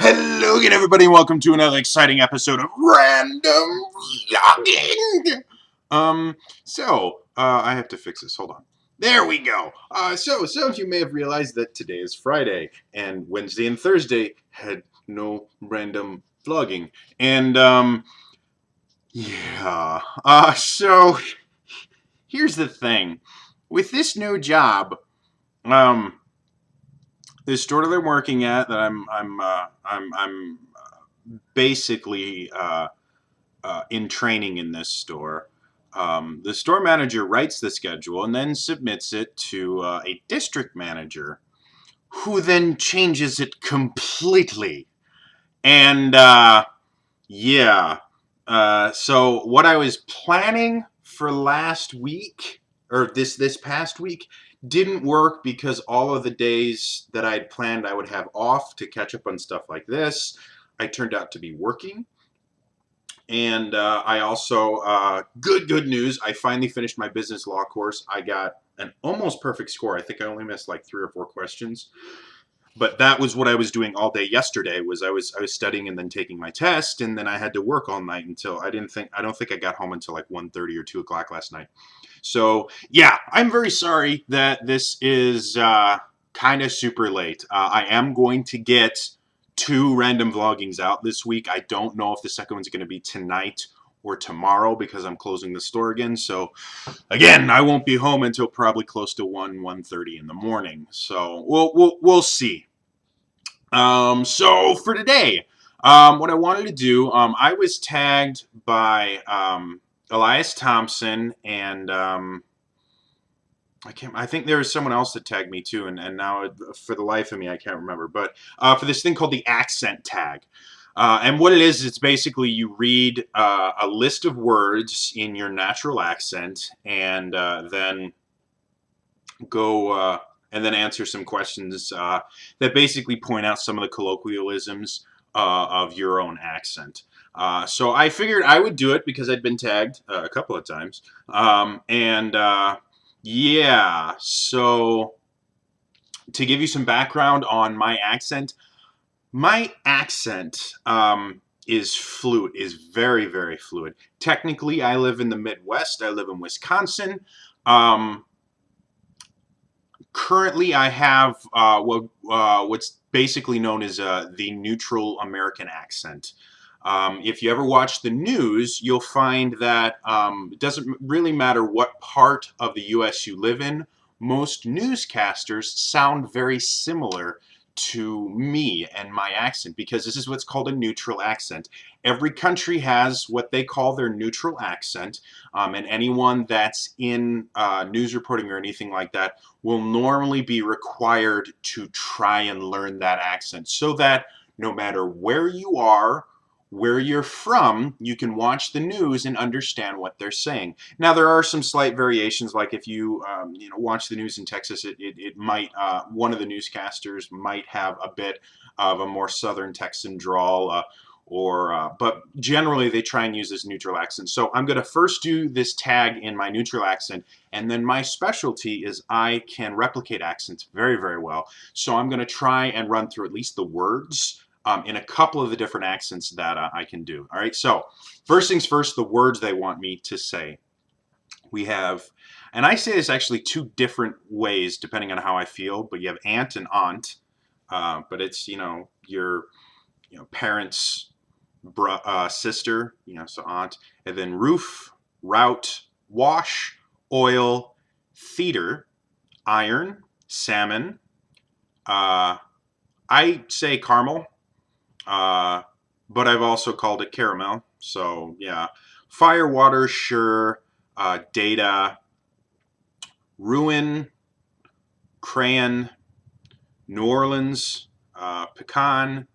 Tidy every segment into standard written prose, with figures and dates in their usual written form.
Hello again, everybody, and welcome to another exciting episode of Random Vlogging. I have to fix this. Hold on. There we go. Some of you may have realized that today is Friday, and Wednesday and Thursday had no random vlogging. And, yeah. So here's the thing. With this new job, the store that I'm working at, that I'm basically in training in this store. The store manager writes the schedule and then submits it to a district manager, who then changes it completely. And yeah, so what I was planning for last week, or this past week, didn't work because all of the days that I'd planned I would have off to catch up on stuff like this, I turned out to be working. And I also, good news, I finally finished my business law course. I got an almost perfect score. I think I only missed like 3 or 4 questions. But that was what I was doing all day yesterday. I was studying and then taking my test, and then I had to work all night until I don't think I got home until like 1:30 or 2 o'clock last night. So yeah, I'm very sorry that this is kind of super late. I am going to get 2 random vloggings out this week. I don't know if the second one's going to be tonight or tomorrow because I'm closing the store again. So again, I won't be home until probably close to 1:30 in the morning. So we'll see. So for today, what I wanted to do, I was tagged by Elias Thompson, and I think there was someone else that tagged me too, and now for the life of me I can't remember. But for this thing called the accent tag. And what it is, it's basically you read a list of words in your natural accent, and then go and then answer some questions that basically point out some of the colloquialisms of your own accent. So I figured I would do it because I'd been tagged a couple of times. Yeah, so to give you some background on my accent is fluid, is very, very fluid. Technically, I live in the Midwest. I live in Wisconsin. Currently, I have what's basically known as the neutral American accent. If you ever watch the news, you'll find that it doesn't really matter what part of the U.S. you live in. Most newscasters sound very similar to me and my accent because this is what's called a neutral accent. Every country has what they call their neutral accent, and anyone that's in news reporting or anything like that will normally be required to try and learn that accent so that no matter where you are, where you're from, you can watch the news and understand what they're saying. Now, there are some slight variations, like if you watch the news in Texas, it might, one of the newscasters might have a bit of a more southern Texan drawl, but generally they try and use this neutral accent. So I'm going to first do this tag in my neutral accent, and then my specialty is I can replicate accents very, very well. So I'm going to try and run through at least the words in a couple of the different accents that I can do. All right, so first things first, the words they want me to say. We have, and I say this actually 2 different ways depending on how I feel, but you have aunt and aunt, but it's, your parents' sister, so aunt, and then roof, route, wash, oil, theater, iron, salmon, I say caramel, but I've also called it caramel. So yeah, fire, water, sure, data, ruin, crayon, New Orleans, pecan,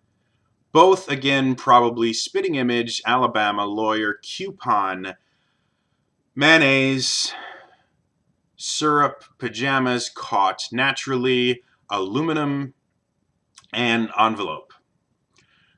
both again probably spitting image, Alabama, lawyer, coupon, mayonnaise, syrup, pajamas, caught naturally, aluminum, and envelope.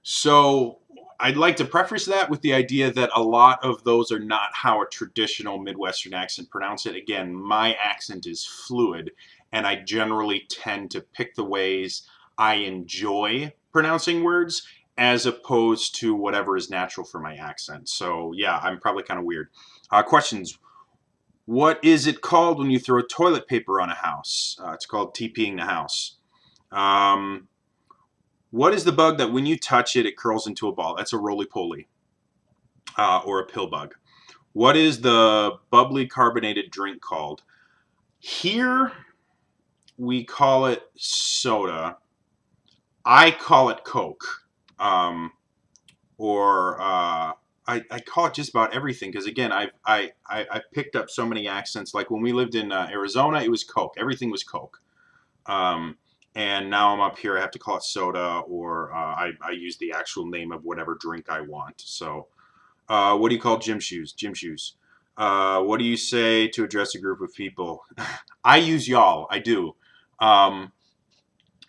So I'd like to preface that with the idea that a lot of those are not how a traditional Midwestern accent pronounce it. Again, my accent is fluid, and I generally tend to pick the ways I enjoy pronouncing words as opposed to whatever is natural for my accent. So yeah, I'm probably kind of weird. Questions. What is it called when you throw toilet paper on a house? It's called TPing the house. Um, what is the bug that when you touch it, it curls into a ball? That's a roly-poly, or a pill bug. What is the bubbly carbonated drink called? Here, we call it soda. I call it Coke. Um, or I call it just about everything because again I picked up so many accents. Like when we lived in Arizona, it was Coke. Everything was Coke. Um, and now I'm up here, I have to call it soda, or I use the actual name of whatever drink I want. So what do you call gym shoes? Gym shoes. What do you say to address a group of people? I use y'all. I do. Um,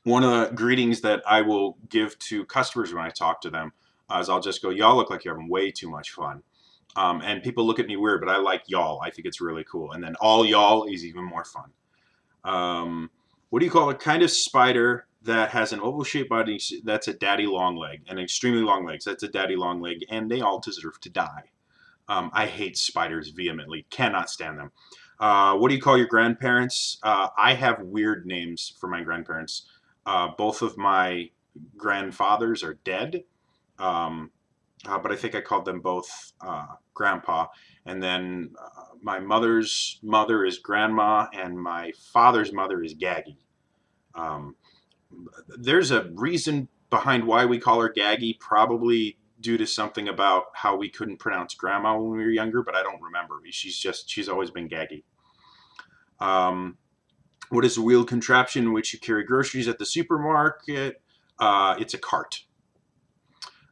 One of the greetings that I will give to customers when I talk to them is I'll just go, y'all look like you're having way too much fun. And people look at me weird, but I like y'all. I think it's really cool. And then all y'all is even more fun. What do you call a kind of spider that has an oval-shaped body? That's a daddy long leg, and extremely long legs. That's a daddy long leg, and they all deserve to die. I hate spiders vehemently. Cannot stand them. What do you call your grandparents? I have weird names for my grandparents. Both of my grandfathers are dead, but I think I called them both grandpa. And then my mother's mother is grandma, and my father's mother is Gaggy. Um, there's a reason behind why we call her Gaggy, probably due to something about how we couldn't pronounce grandma when we were younger, but I don't remember. She's always been Gaggy. What is a wheeled contraption in which you carry groceries at the supermarket? It's a cart.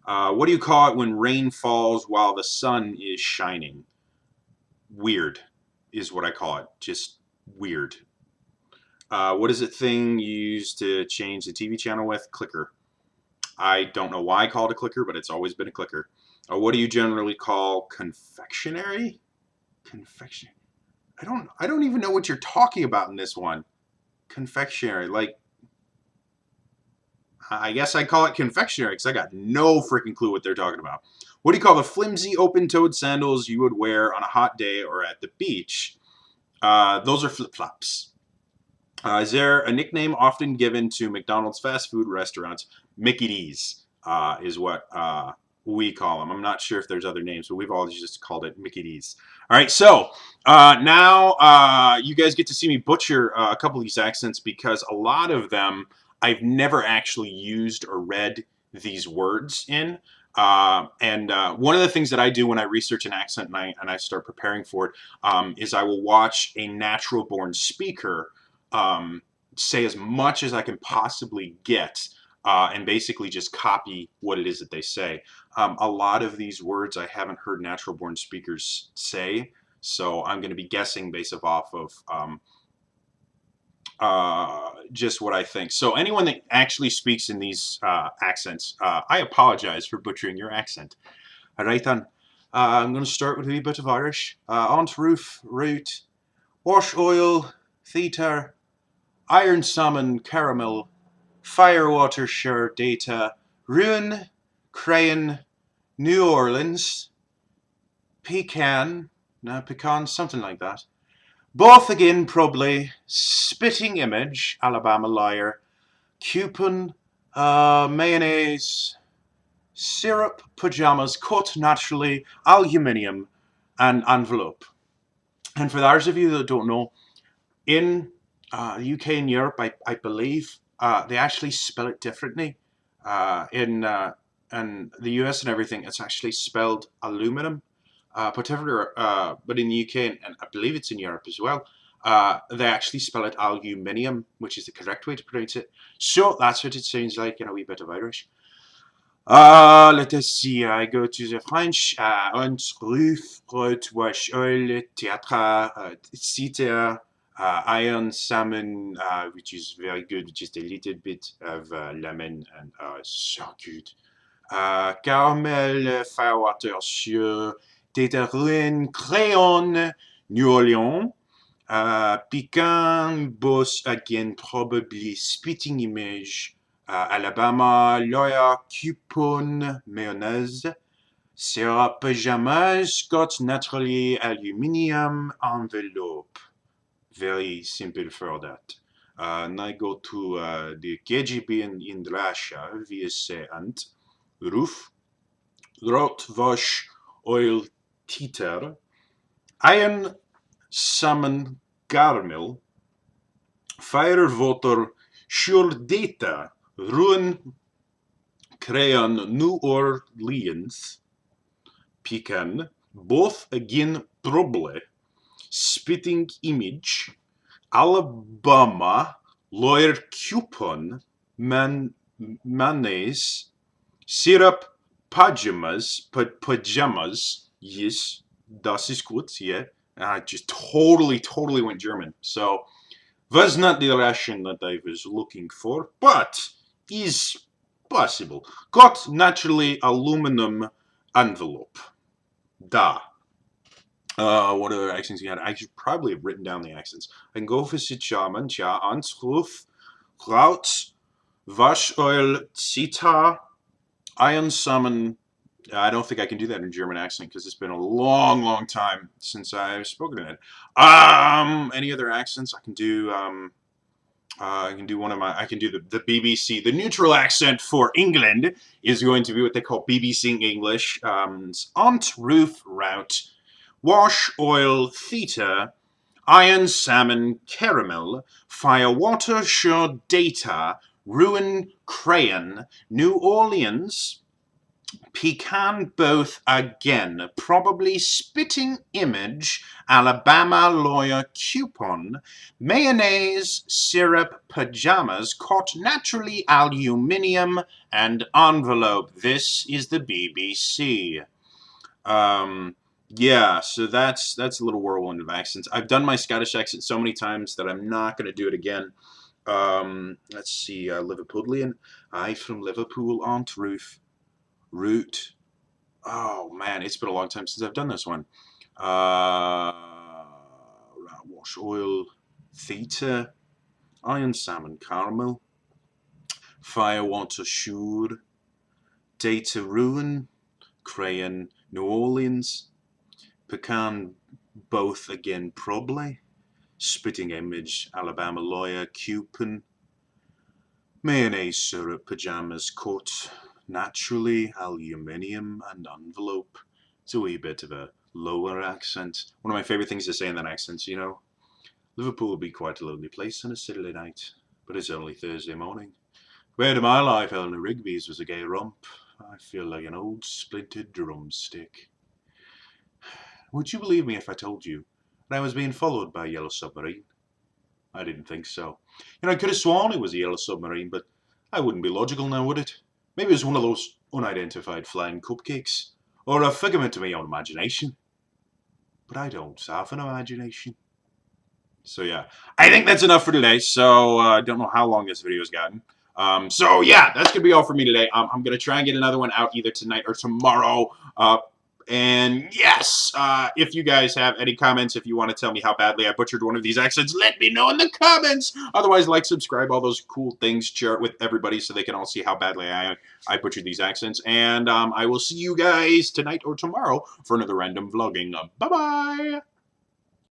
What do you call it when rain falls while the sun is shining? Weird is what I call it. Just weird. What is the thing you use to change the TV channel with? Clicker. I don't know why I call it a clicker, but it's always been a clicker. What do you generally call confectionery? Confectionery. I don't even know what you're talking about in this one. Confectionery, like, I guess I call it confectionery because I got no freaking clue what they're talking about. What do you call the flimsy open-toed sandals you would wear on a hot day or at the beach? Those are flip-flops. Is there a nickname often given to McDonald's fast food restaurants? Mickey D's is what we call them. I'm not sure if there's other names, but we've always just called it Mickey D's. All right, so now you guys get to see me butcher a couple of these accents because a lot of them I've never actually used or read these words in. One of the things that I do when I research an accent and I start preparing for it is I will watch a natural-born speaker say as much as I can possibly get and basically just copy what it is that they say. A lot of these words I haven't heard natural-born speakers say, so I'm going to be guessing based off of just what I think. So anyone that actually speaks in these accents, I apologize for butchering your accent. All right then, I'm going to start with a wee bit of Irish. Aunt Ruth, root, wash oil, theatre, iron salmon, caramel, firewater sure data, ruin, crayon, New Orleans, pecan, no, pecan, something like that. Both again, probably, spitting image, Alabama liar, coupon, mayonnaise, syrup, pajamas, cut naturally, aluminium, and envelope. And for those of you that don't know, in the UK and Europe, I believe, they actually spell it differently. In the US and everything, it's actually spelled aluminum. But in the UK, and I believe it's in Europe as well, they actually spell it aluminium, which is the correct way to pronounce it. So that's what it sounds like in a wee bit of Irish. Let us see, I go to the French. Aunt Ruth, Rot, Wash Oil, Théâtre, Theatre, Iron Salmon, which is very good, just a little bit of lemon, and so good. Caramel, Firewater, Sure, Ruin, Crayon, New Orleans, Pecan, Boss, again, probably Spitting Image, Alabama lawyer coupon mayonnaise. Sarah pajamas got naturally aluminium envelope. Very simple for that. And I go to the KGB in Russia. We say ant. Roof. Rotwash oil teeter. Iron salmon caramel. Firewater sure data. Ruin crayon New Orleans. Pecan. Both again probably. Spitting image. Alabama, lawyer coupon, mayonnaise, syrup, pajamas, yes, das ist gut, yeah. I just totally went German. So, was not the Russian that I was looking for, but is possible. Got naturally aluminum envelope. Da. What other accents you had? I should probably have written down the accents. I can go for Sichaman, Cha, Antruf, Kraut, Wash Oil, Zita, Iron Summon. I don't think I can do that in German accent because it's been a long time since I've spoken it. Any other accents? I can do. I can do one of my. I can do the BBC. The neutral accent for England is going to be what they call BBC English. Aunt Ruth Route. Wash oil theta, iron salmon caramel, firewater sure data, ruin crayon, New Orleans, pecan both again, probably spitting image, Alabama lawyer coupon, mayonnaise, syrup, pajamas, caught naturally aluminium, and envelope. This is the BBC. Yeah, so that's a little whirlwind of accents. I've done my Scottish accent so many times that I'm not going to do it again. Let's see, Liverpudlian. I from Liverpool, Aunt Ruth. Root. Oh man, it's been a long time since I've done this one. Wash oil, theta, iron salmon caramel, firewater sure, data ruin, crayon New Orleans. Pecan, both again probably. Spitting image, Alabama lawyer, coupon. Mayonnaise syrup, pajamas, cut. Naturally, aluminium and envelope. It's a wee bit of a lower accent. One of my favourite things to say in that accent, you know. Liverpool would be quite a lonely place on a Saturday night, but it's only Thursday morning. Where to my life, Eleanor Rigby's was a gay romp. I feel like an old splintered drumstick. Would you believe me if I told you that I was being followed by a yellow submarine? I didn't think so. You know, I could have sworn it was a yellow submarine, but I wouldn't be logical now, would it? Maybe it was one of those unidentified flying cupcakes, or a figment of my own imagination. But I don't have an imagination. So yeah, I think that's enough for today. So I don't know how long this video's gotten. So yeah, that's gonna be all for me today. I'm gonna try and get another one out either tonight or tomorrow. And yes, if you guys have any comments, if you want to tell me how badly I butchered one of these accents, let me know in the comments. Otherwise, like, subscribe, all those cool things, share it with everybody so they can all see how badly I butchered these accents. And I will see you guys tonight or tomorrow for another random vlogging. Bye-bye!